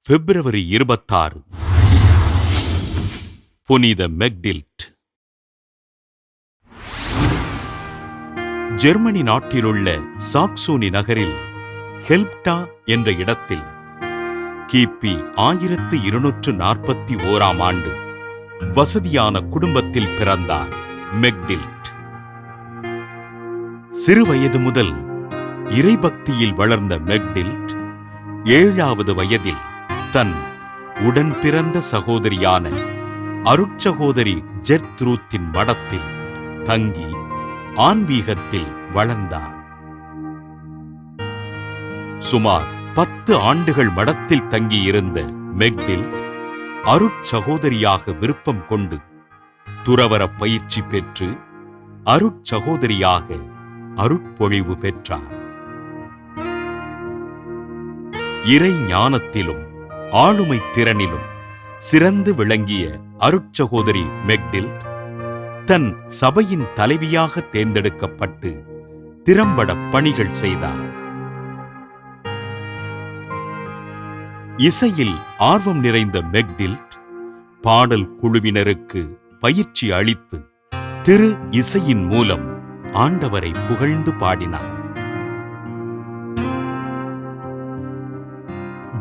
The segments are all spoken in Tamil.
பிப்ரவரி 26. புனித மெக்டில்ட். ஜெர்மனி நாட்டிலுள்ள சாக்சோனி நகரில் ஹெல்ப்டா என்ற இடத்தில் கிபி 1241 ஆண்டு வசதியான குடும்பத்தில் பிறந்தார் மெக்டில்ட். சிறுவயது முதல் இறைபக்தியில் வளர்ந்த மெக்டில்ட் 7வது வயதில் தன் உடன் பிறந்த சகோதரியான அருட்சகோதரி ஜெர்த்ரூத்தின் மடத்தில் தங்கி ஆன்மீகத்தில் வளர்ந்தார். சுமார் 10 ஆண்டுகள் மடத்தில் தங்கியிருந்த மெக்டில்ட் அருட்சகோதரியாக விருப்பம் கொண்டு துறவற பயிற்சி பெற்று அருட்சகோதரியாக அருட்பொழிவு பெற்றார். இறை ஞானத்திலும் ஆளுமை திறனிலும் சிறந்து விளங்கிய அருட்சகோதரி மெக்டில்ட் தன் சபையின் தலைவியாக தேர்ந்தெடுக்கப்பட்டு திறம்பட பணிகள் செய்தார். இசையில் ஆர்வம் நிறைந்த மெக்டில்ட் பாடல் குழுவினருக்கு பயிற்சி அளித்து திரு இசையின் மூலம் ஆண்டவரை புகழ்ந்து பாடினார்.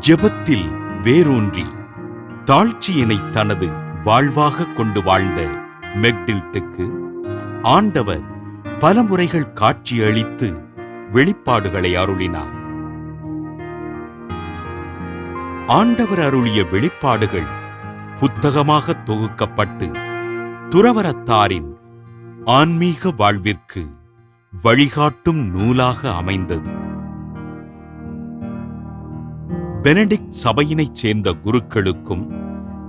ஜெபத்தில் வேரூன்றி தாழ்ச்சியினை தனது வாழ்வாக கொண்டு வாழ்ந்த மெக்டில்ட்டுக்கு ஆண்டவர் பல முறைகள் காட்சியளித்து வெளிப்பாடுகளை அருளினார். ஆண்டவர் அருளிய வெளிப்பாடுகள் புத்தகமாக தொகுக்கப்பட்டு துறவறத்தாரின் ஆன்மீக வாழ்விற்கு வழிகாட்டும் நூலாக அமைந்தது. பெனடிக்ட் சபையினைச் சேர்ந்த குருக்களுக்கும்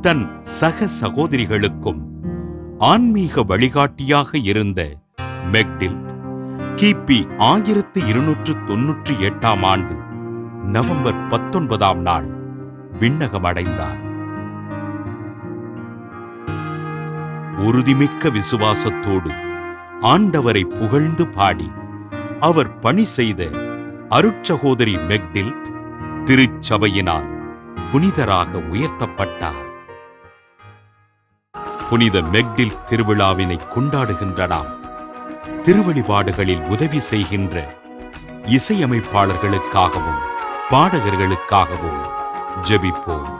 தன் சக சகோதரிகளுக்கும் ஆன்மீக வழிகாட்டியாக இருந்த மெக்டில்ட் கிபி 1298 ஆண்டு நவம்பர் 19 விண்ணகமடைந்தார். உறுதிமிக்க விசுவாசத்தோடு ஆண்டவரை புகழ்ந்து பாடி அவர் பணி செய்த அருட்சகோதரி மெக்டில்ட் திருச்சபையினால் புனிதராக உயர்த்தப்பட்டார். புனித மெக்டில்ட் திருவிழாவினை கொண்டாடுகின்ற நாம் திருவழிபாடுகளில் உதவி செய்கின்ற இசையமைப்பாளர்களுக்காகவும் பாடகர்களுக்காகவும் ஜெபிப்போம்.